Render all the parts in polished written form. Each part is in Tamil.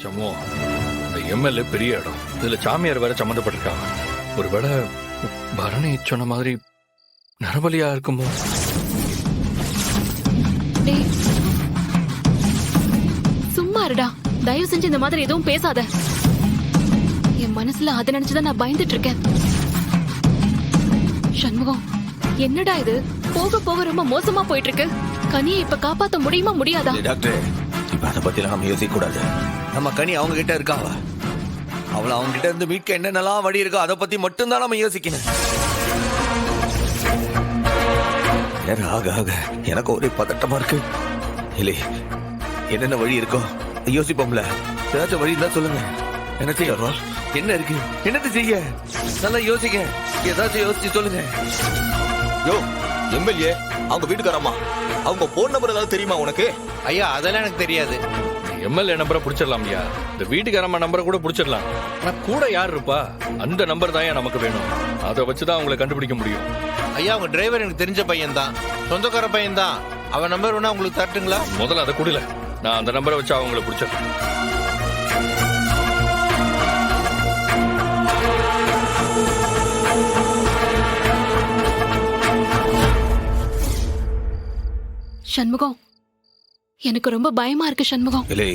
சம்மோ, இந்த எம்எல்ஏ பெரிய இடம். இதுல சாமியார் வேற சம்மந்தப்பட்டிருக்காங்க. ஒருவேளை பரணி சொன்ன மாதிரி நரபலியா இருக்குமோ? டேய், சும்மா இருடா. தயவு செஞ்சு இந்த மாதிரி எதுவும் பேசாத. என் மனசுல அதை நினைச்சுதான் நான் பயந்துட்டு இருக்கேன். சண்முகம், என்னடா இது? போக போக ரொம்ப மோசமா போயிட்டு இருக்கு. கனியை இப்ப காப்பாத்த முடியுமா முடியாதா? டாக்டர், இப்ப அதை பத்தி நம்ம யோசிக்க கூடாது. நம்ம கனி அவங்க கிட்ட இருக்காவ. அவளை அவங்க கிட்ட இருந்து மீட்க என்னென்னலாம் வழி இருக்கோ அதை பத்தி மட்டும்தான் நம்ம யோசிக்கணும். நேரம் ஆக ஆக எனக்கு ஒரே பதட்டமா இருக்கு. இல்லை, என்னென்ன வழி இருக்கோ யோசிப்போம்ல. ஏதாச்சும் வழி இருந்தா சொல்லுங்க. என்ன செய்ய? என்ன இருக்கு? என்னது செய்ய? நல்லா யோசிக்க. ஏதாச்சும் யோசிச்சு சொல்லுங்க. யோ எம்எல்ஏ, அவங்க வீட்டுக்காரம்மா, அவங்க போன் நம்பர் ஏதாவது தெரியுமா உனக்கு? ஐயா, அதெல்லாம் எனக்கு தெரியாது. எம்எல்ஏ நம்பரை பிடிச்சிடலாம் ஐயா. இந்த வீட்டுக்காரம்மா நம்பரை கூட பிடிச்சிடலாம். ஆனா கூட யார் இருப்பா? அந்த நம்பர் தான் நமக்கு வேணும். அதை வச்சுதான் அவங்களை கண்டுபிடிக்க முடியும். ஐயா, உங்க டிரைவர் எனக்கு தெரிஞ்ச பையன் தான், சொந்தக்கார பையன் தான். அவன் நம்பர் வேணா உங்களுக்கு தட்டுங்களா? முதல்ல அதை கொடுல. நான் அந்த நம்பரை வச்சு அவங்களை பிடிச்சிடறேன். சண்முகம், எனக்கு ரொம்ப பயமா இருக்கு சண்முகம். இல்லை,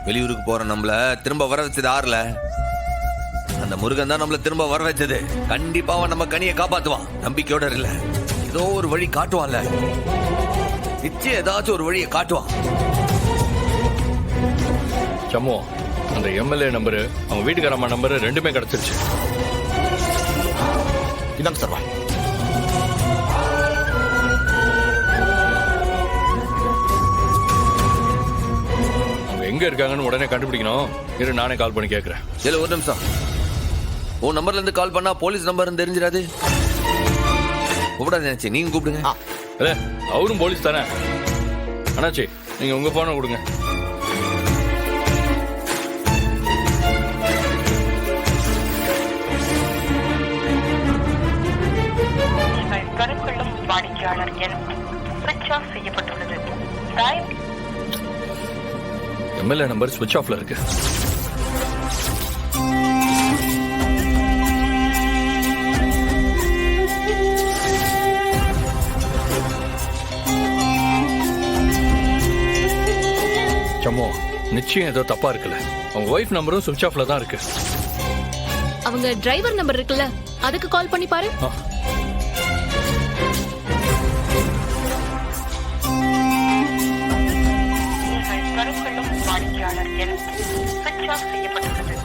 வெளியூருக்கு போற நம்மள திரும்ப வர வச்சது ஆறுல அந்த முருகன் தான் நம்மள திரும்ப வர வச்சது. கண்டிப்பா அவன் நம்ம கனியை காப்பாத்துவான். நம்பிக்கையோட இல்ல, ஏதோ ஒரு வழி காட்டுவான்ல. நிச்சயம் ஏதாச்சும் ஒரு வழியை காட்டுவான். சம்மோ, அந்த எம்எல்ஏ நம்பரு, அவங்க வீட்டுக்காரம்மா நம்பரு ரெண்டுமே கிடைச்சிருச்சு. இதாங்க சார். எங்க இருக்காங்கன்னு உடனே கண்டுபிடிக்கணும். இரு, நானே கால் பண்ணி கேட்கிறேன். இல்ல, ஒரு நிமிஷம். உன் நம்பர்ல இருந்து கால் பண்ணா போலீஸ் நம்பர் தெரிஞ்சிடாது. கூப்பிடாது நினைச்சு நீங்க கூப்பிடுங்க. அவரும் போலீஸ் தானே. அண்ணாச்சி, நீங்க உங்க போனை கொடுங்க. கருக்கொள்ளும் வாடிக்கையாளர் எண் சுவிட்ச் ஆஃப் செய்யப்பட்டுள்ளது. எம்எல்ஏ நம்பர் ஸ்விட்ச் ஆஃப்ல இருக்கு. சம்மோ, நிச்சயம் ஏதோ தப்பா இருக்குல்ல. அவங்க ஒய்ஃப் நம்பரும் ஸ்விட்ச் ஆஃப்ல தான் இருக்கு. அவங்க டிரைவர் நம்பர் இருக்குல்ல, அதுக்கு கால் பண்ணி பாரு. கருக்கொள்ளும் வாடிக்கையாளர் எண் சுவிட்ச் ஆஃப் செய்யப்பட்டுள்ளது.